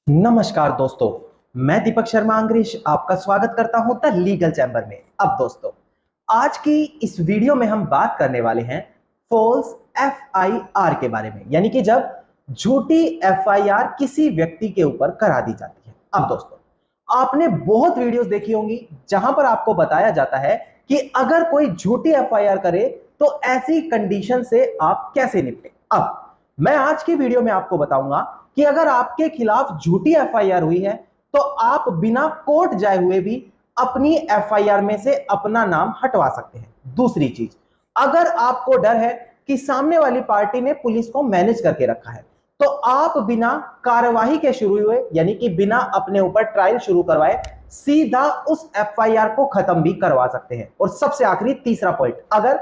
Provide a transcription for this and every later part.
नमस्कार दोस्तों, मैं दीपक शर्मा अंग्रेज आपका स्वागत करता हूं द लीगल चैम्बर में। अब दोस्तों, आज की इस वीडियो में हम बात करने वाले हैं फॉल्स एफआईआर के बारे में, यानी कि जब झूठी एफआईआर किसी व्यक्ति के ऊपर करा दी जाती है। अब दोस्तों, आपने बहुत वीडियोस देखी होंगी जहां पर आपको बताया जाता है कि अगर कोई झूठी एफआईआर करे तो ऐसी कंडीशन से आप कैसे निपटे। अब मैं आज की वीडियो में आपको बताऊंगा कि अगर आपके खिलाफ झूठी एफआईआर हुई है तो आप बिना कोर्ट जाए हुए भी अपनी एफआईआर में से अपना नाम हटवा सकते हैं। दूसरी चीज, अगर आपको डर है कि सामने वाली पार्टी ने पुलिस को मैनेज करके रखा है तो आप बिना कार्यवाही के शुरू हुए, यानी कि बिना अपने ऊपर ट्रायल शुरू करवाए, सीधा उस एफआईआर को खत्म भी करवा सकते हैं। और सबसे आखिरी तीसरा पॉइंट, अगर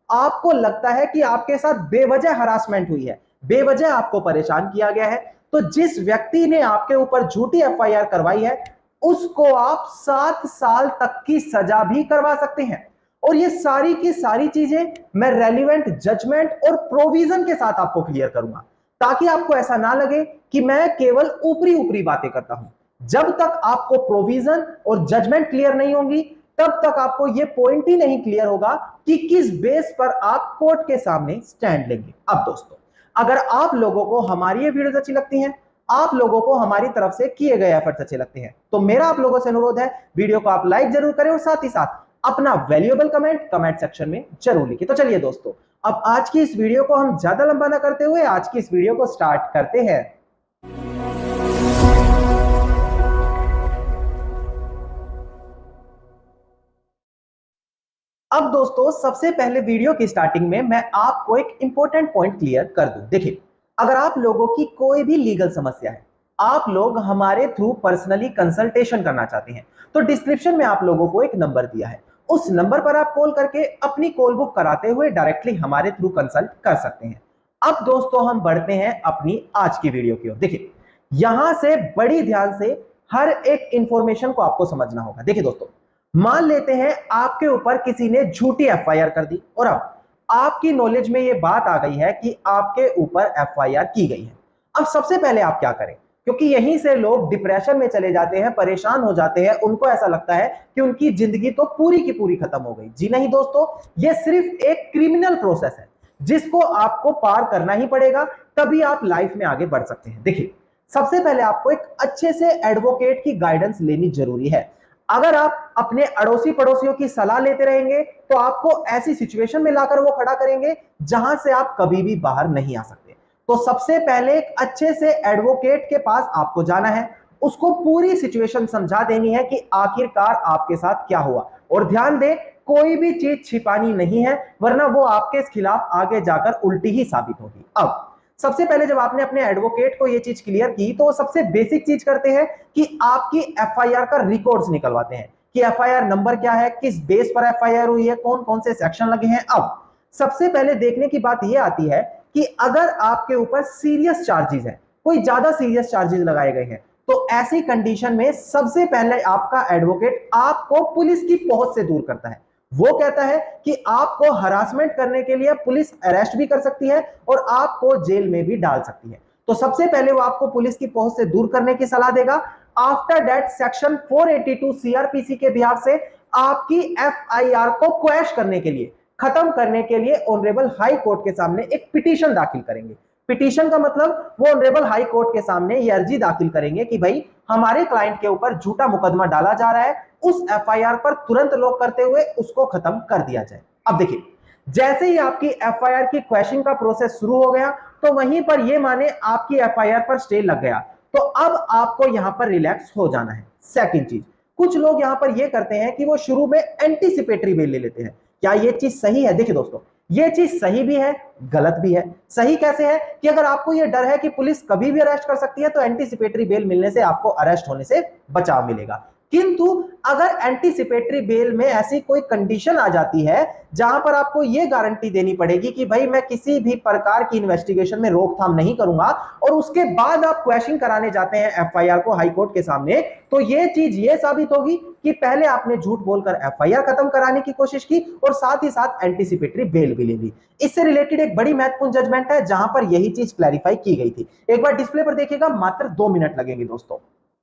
आपको लगता है कि आपके साथ बेवजह हरासमेंट हुई है, बेवजह आपको परेशान किया गया है, तो जिस व्यक्ति ने आपके ऊपर झूठी एफआईआर करवाई है उसको आप 7 साल तक की सजा भी करवा सकते हैं। और ये सारी की सारी चीजें मैं रेलिवेंट जजमेंट और प्रोविजन के साथ आपको क्लियर करूंगा, ताकि आपको ऐसा ना लगे कि मैं केवल ऊपरी ऊपरी बातें करता हूं। जब तक आपको प्रोविजन और जजमेंट क्लियर नहीं होंगी तब तक आपको यह पॉइंट ही नहीं क्लियर होगा कि किस बेस पर आप कोर्ट के सामने स्टैंड लेंगे। अब दोस्तों, अगर आप लोगों को हमारी ये वीडियोस अच्छी लगती हैं, आप लोगों को हमारी तरफ से किए गए एफर्ट्स अच्छे लगते हैं, तो मेरा आप लोगों से अनुरोध है, वीडियो को आप लाइक जरूर करें और साथ ही साथ अपना वैल्यूएबल कमेंट सेक्शन में जरूर लिखें। तो चलिए दोस्तों, अब आज की इस वीडियो को हम ज्यादा लंबा ना करते हुए आज की इस वीडियो को स्टार्ट करते हैं। अब दोस्तों, सबसे पहले वीडियो की स्टार्टिंग में मैं आपको एक इंपॉर्टेंट पॉइंट क्लियर कर दूं। देखिए, अगर आप लोगों की कोई भी लीगल समस्या है, आप लोग हमारे थ्रू पर्सनली कंसल्टेशन करना चाहते हैं, तो डिस्क्रिप्शन में आप लोगों को एक नंबर दिया है, उस नंबर पर आप कॉल करके अपनी कॉल बुक कराते हुए डायरेक्टली हमारे थ्रू कंसल्ट कर सकते हैं। अब दोस्तों, हम बढ़ते हैं अपनी आज की वीडियो की ओर। देखिए, यहां से बड़ी ध्यान से हर एक इंफॉर्मेशन को आपको समझना होगा। देखिए दोस्तों, मान लेते हैं आपके ऊपर किसी ने झूठी एफआईआर कर दी और अब आपकी नॉलेज में यह बात आ गई है कि आपके ऊपर एफआईआर की गई है। अब सबसे पहले आप क्या करें, क्योंकि यहीं से लोग डिप्रेशन में चले जाते हैं, परेशान हो जाते हैं, उनको ऐसा लगता है कि उनकी जिंदगी तो पूरी की पूरी खत्म हो गई। जी नहीं दोस्तों, यह सिर्फ एक क्रिमिनल प्रोसेस है जिसको आपको पार करना ही पड़ेगा, तभी आप लाइफ में आगे बढ़ सकते हैं। देखिए, सबसे पहले आपको एक अच्छे से एडवोकेट की गाइडेंस लेनी जरूरी है। अगर आप अपने अड़ोसी पड़ोसियों की सलाह लेते रहेंगे तो आपको ऐसी सिचुएशन में लाकर वो खड़ा करेंगे जहां से आप कभी भी बाहर नहीं आ सकते। तो सबसे पहले एक अच्छे से एडवोकेट के पास आपको जाना है, उसको पूरी सिचुएशन समझा देनी है कि आखिरकार आपके साथ क्या हुआ। और ध्यान दें, कोई भी चीज छिपानी नहीं है, वरना वो आपके खिलाफ आगे जाकर उल्टी ही साबित होगी। अब सबसे पहले जब आपने अपने एडवोकेट को यह चीज क्लियर की तो वो सबसे बेसिक चीज करते हैं कि आपकी एफआईआर का रिकॉर्ड्स निकलवाते हैं कि एफआईआर नंबर क्या है, किस बेस पर एफआईआर हुई है, कौन कौन से सेक्शन लगे हैं। अब सबसे पहले देखने की बात यह आती है कि अगर आपके ऊपर सीरियस चार्जेस है, कोई ज्यादा सीरियस चार्जेस लगाए गए हैं, तो ऐसी कंडीशन में सबसे पहले आपका एडवोकेट आपको पुलिस की पहुंच से दूर करता है। वो कहता है कि आपको हरासमेंट करने के लिए पुलिस अरेस्ट भी कर सकती है और आपको जेल में भी डाल सकती है। तो सबसे पहले वो आपको पुलिस की पहुंच से दूर करने की सलाह देगा। आफ्टर दैट सेक्शन 482 सीआरपीसी के बिहाफ से आपकी एफआईआर को क्वैश करने के लिए, खत्म करने के लिए ऑनरेबल हाई कोर्ट के सामने एक पिटीशन दाखिल करेंगे। पिटीशन का मतलब वो ऑनरेबल हाई कोर्ट के सामने ये अर्जी दाखिल करेंगे कि भाई हमारे क्लाइंट के ऊपर झूठा मुकदमा डाला जा रहा है, उस एफआईआर पर तुरंत लॉक करते हुए उसको खत्म कर दिया जाए। अब देखिए, जैसे ही आपकी एफआईआर की क्वैशिंग का प्रोसेस शुरू हो गया तो वहीं पर ये माने आपकी एफआईआर पर स्टे लग गया, तो अब आपको यहां पर रिलैक्स हो जाना है। सेकंड चीज, कुछ लोग यहां पर ये करते हैं कि वो शुरू में एंटीसिपेटरी बेल ले लेते हैं। क्या ये चीज सही है? देखिए दोस्तों, ये चीज सही भी है, गलत भी है। सही कैसे है कि अगर आपको ये डर है कि पुलिस कभी भी अरेस्ट कर सकती है तो एंटीसिपेटरी बेल मिलने से आपको अरेस्ट होने से बचाव मिलेगा। किंतु अगर एंटीसिपेटरी बेल में ऐसी कोई कंडीशन आ जाती है जहां पर आपको यह गारंटी देनी पड़ेगी कि भाई मैं किसी भी प्रकार की इन्वेस्टिगेशन में रोकथाम नहीं करूंगा, और उसके बाद आप क्वेश्चन कराने जाते हैं एफआईआर को हाई कोर्ट के सामने, तो यह चीज ये साबित होगी कि पहले आपने झूठ बोलकर एफआईआर खत्म कराने की कोशिश की और साथ ही साथ एंटीसिपेटरी बेल भी ले ली। इससे रिलेटेड एक बड़ी महत्वपूर्ण जजमेंट है जहां पर यही चीज क्लैरिफाई की गई थी। एक बार डिस्प्ले पर देखिएगा, मात्र 2 मिनट लगेंगे दोस्तों।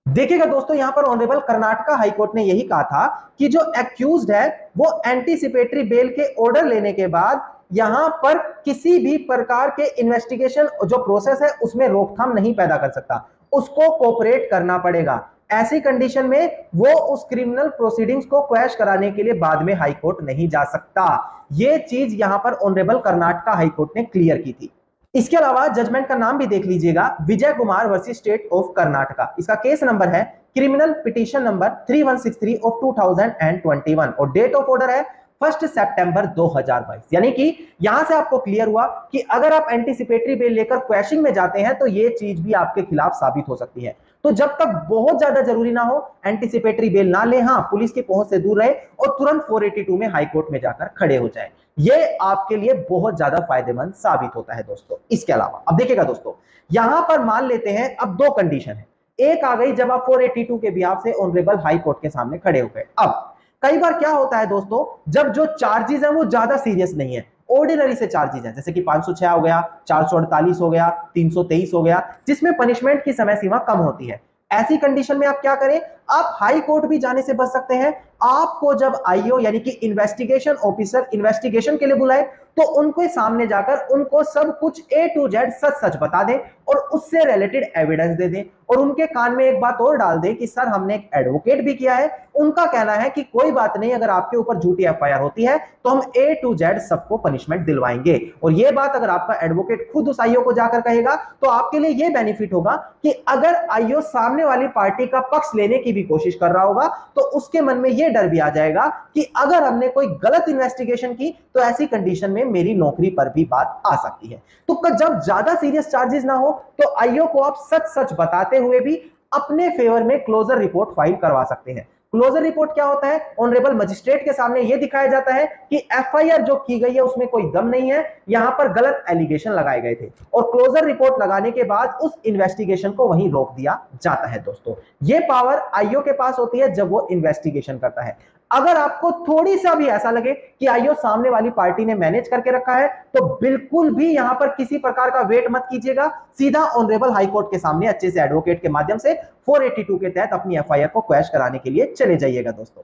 देखिएगा दोस्तों, यहां पर ऑनरेबल कर्नाटका हाईकोर्ट ने यही कहा था कि जो एक्यूज्ड है वो एंटीसिपेटरी बेल के ऑर्डर लेने के बाद यहां पर किसी भी प्रकार के इन्वेस्टिगेशन जो प्रोसेस है उसमें रोकथाम नहीं पैदा कर सकता, उसको कोऑपरेट करना पड़ेगा। ऐसी कंडीशन में वो उस क्रिमिनल प्रोसीडिंग्स को क्वैश कराने के लिए बाद में हाईकोर्ट नहीं जा सकता। यह चीज यहां पर ऑनरेबल कर्नाटका हाईकोर्ट ने क्लियर की थी। इसके अलावा जजमेंट का नाम भी देख लीजिएगा, Vijay Kumar versus state of Karnataka. इसका केस नंबर है क्रिमिनल पिटीशन नंबर 3163 ऑफ 2021 और डेट ऑफ ऑर्डर है 1 सितंबर 2022। यानी कि यहां से आपको क्लियर हुआ कि अगर आप एंटीसिपेटरी बेल लेकर क्वैशिंग में जाते हैं तो यह चीज भी आपके खिलाफ साबित हो सकती है। तो जब तक बहुत ज्यादा जरूरी ना हो एंटीसिपेटरी बेल ना ले, हां पुलिस की पहुंच से दूर रहे और तुरंत 482 में हाईकोर्ट में जाकर खड़े हो जाए, ये आपके लिए बहुत ज्यादा फायदेमंद साबित होता है दोस्तों। इसके अलावा अब देखिएगा दोस्तों, यहां पर मान लेते हैं अब 2 कंडीशन है। एक आ गई जब आप 482 के बिहाफ से ऑनरेबल हाई कोर्ट के सामने खड़े हो गए। अब कई बार क्या होता है दोस्तों, जब जो चार्जेस है वो ज्यादा सीरियस नहीं है, ऑर्डिनरी से चार्जेस है, जैसे कि 506 हो गया, 448 हो गया, 323 हो गया, जिसमें पनिशमेंट की समय सीमा कम होती है। ऐसी कंडीशन में आप क्या करें, आप हाई कोर्ट भी जाने से बच सकते हैं। आपको जब आईओ यानी कि इन्वेस्टिगेशन ऑफिसर इन्वेस्टिगेशन के लिए बुलाए तो उनके सामने जाकर उनको सब कुछ A to Z सच सच बता दें और उससे रिलेटेड एविडेंस दे दें, और उनके कान में एक बात और डाल दें कि सर हमने एक एडवोकेट भी किया है, उनका कहना है कि कोई बात नहीं, अगर आपके ऊपर झूठी एफआईआर होती है तो हम A to Z सबको पनिशमेंट दिलवाएंगे। और यह बात अगर आपका एडवोकेट खुद उस आईओ को जाकर कहेगा तो आपके लिए यह बेनिफिट होगा कि अगर आईओ सामने वाली पार्टी का पक्ष लेने की भी कोशिश कर रहा होगा तो उसके मन में यह डर भी आ जाएगा कि अगर हमने कोई गलत इन्वेस्टिगेशन की तो ऐसी कंडीशन में मेरी नौकरी पर भी बात आ सकती है। तो जब ज्यादा सीरियस चार्जेस ना हो तो आईओ को आप सच सच बताते हुए भी अपने फेवर में क्लोजर रिपोर्ट फाइल करवा सकते हैं। क्लोजर रिपोर्ट क्या होता है, ऑनरेबल मजिस्ट्रेट के सामने यह दिखाया जाता है कि एफआईआर जो की गई है उसमें कोई दम नहीं है, यहां पर गलत एलिगेशन लगाए गए थे, और क्लोजर रिपोर्ट लगाने के बाद उस इन्वेस्टिगेशन को वहीं रोक दिया जाता है। दोस्तों यह पावर आईओ के पास होती है जब वो इन्वेस्टिगेशन करता है। अगर आपको थोड़ी सा भी ऐसा लगे कि आईओ सामने वाली पार्टी ने मैनेज करके रखा है तो बिल्कुल भी यहां पर किसी प्रकार का वेट मत कीजिएगा, सीधा ऑनरेबल हाई कोर्ट के सामने अच्छे से एडवोकेट के माध्यम से 482 के तहत अपनी एफआईआर को क्वैश कराने के लिए चले जाइएगा। दोस्तों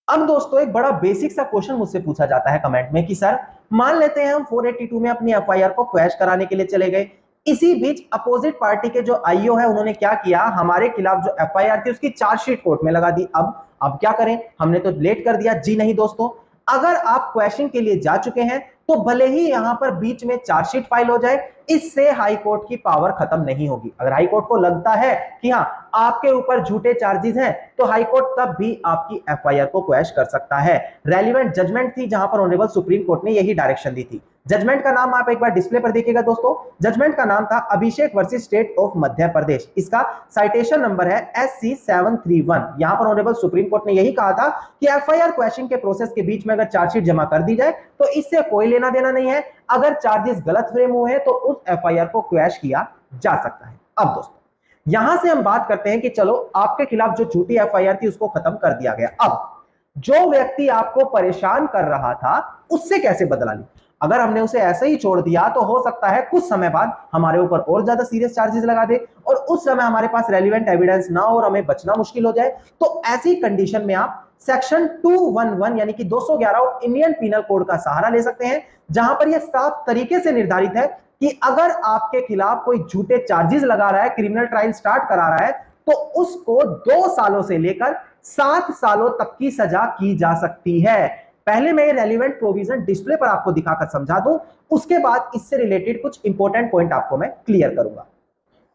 अब दोस्तों एक बड़ा बेसिक सा क्वेश्चन मुझसे पूछा जाता है कमेंट में कि सर मान लेते हैं हम 482 में अपनी एफआईआर को क्वैश कराने के लिए चले गए, इसी बीच अपोजिट पार्टी के जो आईओ है उन्होंने क्या किया, हमारे खिलाफ जो एफआईआर थी उसकी चार्जशीट कोर्ट में लगा दी। अब क्या करें, हमने तो लेट कर दिया। जी नहीं दोस्तों, अगर आप क्वेश्चन के लिए जा चुके हैं तो भले ही यहां पर बीच में चार्जशीट फाइल हो जाए, इससे हाई कोर्ट की पावर खत्म नहीं होगी। अगर हाई कोर्ट को लगता है कि हां आपके ऊपर झूठे चार्जेस हैं तो हाई कोर्ट तब भी आपकी एफआईआर को क्वैश कर सकता है। रेलेवेंट जजमेंट थी जहां पर ऑनरेबल सुप्रीम कोर्ट ने यही डायरेक्शन दी थी। जजमेंट का नाम आप एक बार डिस्प्ले पर देखिएगा दोस्तों, जजमेंट का नाम था अभिषेक versus state of Madhya Pradesh. इसका साइटेशन नंबर है SC731। यहां पर ऑनरेबल सुप्रीम कोर्ट ने यही कहा था कि एफआईआर क्वैशिंग के प्रोसेस के बीच में अगर चार्जशीट जमा कर दी जाए तो इससे कोई लेना देना नहीं है, अगर चार्जेस गलत फ्रेम हुए हैं तो उस एफआईआर को क्वैश किया जा सकता है। अब दोस्तों यहां से हम बात करते हैं कि चलो आपके खिलाफ जो झूठी एफआईआर थी उसको खत्म कर दिया गया, अब जो व्यक्ति आपको परेशान कर रहा था उससे कैसे बदला लें। अगर हमने उसे ऐसे ही छोड़ दिया तो हो सकता है कुछ समय बाद हमारे ऊपर और ज्यादा सीरियस चार्जेस लगा दे और उस समय हमारे पास रेलिवेंट एविडेंस ना हो और हमें बचना मुश्किल हो जाए। तो ऐसी कंडीशन में आप सेक्शन 211 यानी कि 211 ऑफ इंडियन पीनल कोड का सहारा ले सकते हैं, जहां पर यह साफ तरीके से निर्धारित है कि अगर आपके खिलाफ कोई झूठे चार्जेस लगा रहा है, क्रिमिनल ट्रायल स्टार्ट करा रहा है, तो उसको 2 सालों से लेकर 7 सालों तक की सजा की जा सकती है। पहले मैं रेलिवेंट प्रोविजन डिस्प्ले पर आपको दिखाकर समझा दूं, उसके बाद इससे रिलेटेड कुछ इंपॉर्टेंट पॉइंट आपको मैं क्लियर करूंगा।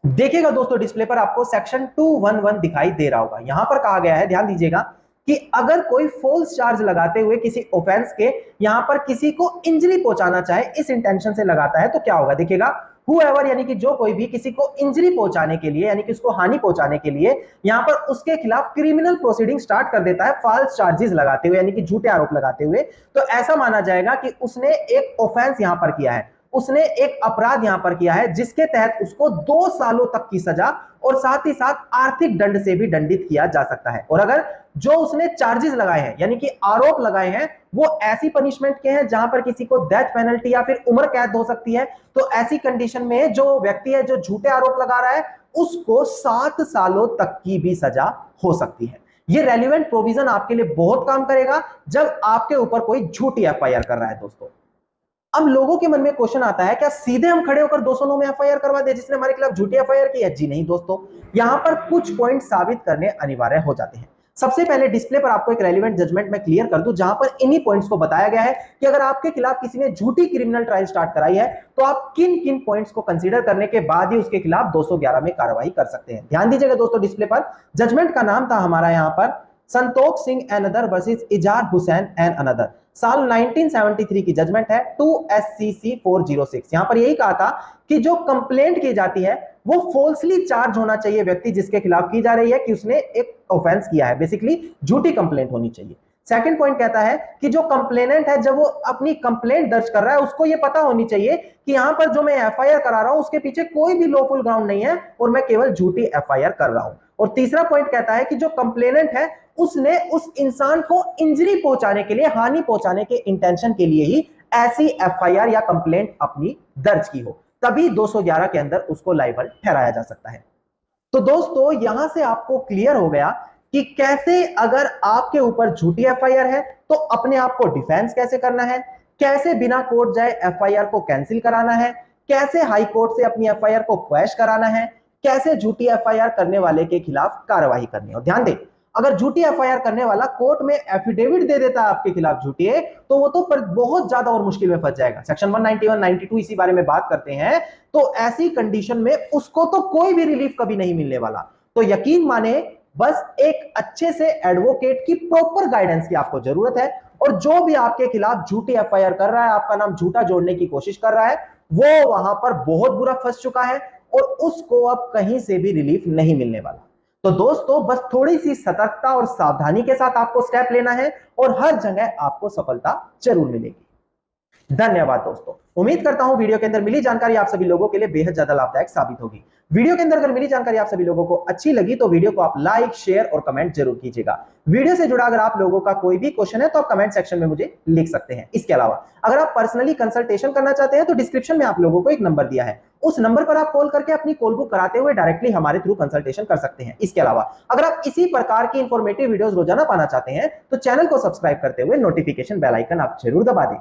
देखिएगा दोस्तों डिस्प्ले पर आपको सेक्शन 211 दिखाई दे रहा होगा। यहां पर कहा गया है, ध्यान दीजिएगा, कि अगर कोई फॉल्स चार्ज लगाते हुए किसी ऑफेंस के यहां पर किसी को इंजरी पहुंचाना चाहे, इस इंटेंशन से लगाता है तो क्या होगा। देखिएगा whoever यानी कि जो कोई भी किसी को इंजरी पहुंचाने के लिए यानी कि उसको हानि पहुंचाने के लिए यहां पर उसके खिलाफ क्रिमिनल प्रोसीडिंग स्टार्ट कर देता है फॉल्स चार्जेस लगाते हुए यानी कि झूठे आरोप लगाते हुए, तो ऐसा माना जाएगा कि उसने एक ऑफेंस यहां पर किया है, उसने एक अपराध यहां पर किया है जिसके तहत उसको 2 सालों तक की सजा और साथ ही साथ आर्थिक दंड से भी दंडित किया जा सकता है। और अगर जो उसने चार्जेस लगाए हैं यानी कि आरोप लगाए हैं वो ऐसी पनिशमेंट के हैं जहां पर किसी को डेथ पेनल्टी या फिर उम्र कैद हो सकती है, तो ऐसी कंडीशन में जो व्यक्ति है जो झूठे आरोप लगा रहा है उसको 7 सालों तक की भी सजा हो सकती है। ये रेलिवेंट प्रोविजन आपके लिए बहुत काम करेगा जब आपके ऊपर कोई झूठी एफआईआर कर रहा है दोस्तों। अब लोगों के मन में क्वेश्चन आता है क्या सीधे हम खड़े होकर 209 में एफआईआर करवा दे जिसने हमारे खिलाफ झूठी एफआईआर की है? जी नहीं दोस्तों, यहां पर कुछ पॉइंट साबित करने अनिवार्य हो जाते हैं। सबसे पहले डिस्प्ले पर आपको एक रेलिवेंट जजमेंट में क्लियर कर दूं जहां पर इन्हीं पॉइंट्स को बताया गया है कि अगर आपके खिलाफ किसी ने झूठी क्रिमिनल ट्रायल स्टार्ट कराई है तो आप किन किन पॉइंट्स को कंसीडर करने के बाद ही उसके खिलाफ 211 में कार्रवाई कर सकते हैं। ध्यान दीजिएगा दोस्तों, डिस्प्ले पर जजमेंट का नाम था हमारा यहां पर Santokh Singh and other versus is are Hussain and another, साल 1973 की जजमेंट है 2SCC 406। यहां पर यही कहा था कि जो कंप्लेंट की जाती है वो फॉल्सली चार्ज होना चाहिए व्यक्ति जिसके खिलाफ की जा रही है कि उसने एक ऑफेंस किया है, बेसिकली झूठी कंप्लेंट होनी चाहिए। सेकंड पॉइंट कहता है कि जो कंप्लेनेंट है जब वो अपनी कंप्लेंट दर्ज कर रहा है उसको ये पता होनी चाहिए कि यहां पर जो मैं एफआईआर करा रहा हूं उसके पीछे कोई भी लॉफुल ग्राउंड नहीं है और मैं केवल झूठी एफआईआर कर रहा हूं। और तीसरा पॉइंट कहता है कि जो कंप्लेनेंट है उसने उस इंसान को इंजरी पहुंचाने के लिए, हानि पहुंचाने के इंटेंशन के लिए ही ऐसी एफआईआर या कंप्लेंट अपनी दर्ज की हो, तभी 211 के अंदर उसको लायबल ठहराया जा सकता है। तो दोस्तों यहां से आपको क्लियर हो गया कि कैसे अगर आपके ऊपर झूठी एफआईआर है तो अपने आप को डिफेंस कैसे करना है, कैसे बिना कोर्ट जाए एफआईआर को कैंसिल कराना है, कैसे हाई कोर्ट से अपनी एफआईआर को क्वैश कराना है, कैसे झूठी एफआईआर करने वाले के खिलाफ कार्रवाई करनी है। और ध्यान दें, अगर झूठी एफआईआर करने वाला कोर्ट में एफिडेविट दे देता है आपके खिलाफ झूठी है तो वो तो बहुत ज्यादा और मुश्किल में फंस जाएगा। सेक्शन 191, 92 इसी बारे में बात करते हैं। तो ऐसी कंडीशन में उसको तो कोई भी रिलीफ कभी नहीं मिलने वाला। तो यकीन माने बस एक अच्छे से एडवोकेट की प्रॉपर गाइडेंस की आपको जरूरत है। और जो भी आपके खिलाफ झूठी एफआईआर कर रहा है, आपका नाम झूठा जोड़ने की कोशिश कर रहा है, वो वहां पर बहुत बुरा फंस चुका है और उसको अब कहीं से भी रिलीफ नहीं मिलने वाला। तो दोस्तों बस थोड़ी सी सतर्कता और सावधानी के साथ आपको स्टेप लेना है और हर जगह आपको सफलता जरूर मिलेगी। धन्यवाद दोस्तों। उम्मीद करता हूं वीडियो के अंदर मिली जानकारी आप सभी लोगों के लिए बेहद ज्यादा लाभदायक साबित होगी। वीडियो के अंदर अगर मिली जानकारी आप सभी लोगों को अच्छी लगी तो वीडियो को आप लाइक, शेयर और कमेंट जरूर कीजिएगा। वीडियो से जुड़ा अगर आप लोगों का कोई भी क्वेश्चन है तो आप कमेंट सेक्शन में मुझे लिख सकते हैं। इसके अलावा अगर आप पर्सनली कंसल्टेशन करना चाहते हैं तो डिस्क्रिप्शन में आप लोगों को एक नंबर दिया है, उस नंबर पर आप कॉल करके अपनी कॉल बुक कराते हुए डायरेक्टली हमारे थ्रू कंसल्टेशन कर सकते हैं। इसके अलावा अगर आप इसी प्रकार की इंफॉर्मेटिव वीडियोस रोजाना पाना चाहते हैं तो चैनल को सब्सक्राइब करते हुए नोटिफिकेशन बेल आइकन आप जरूर दबा दें।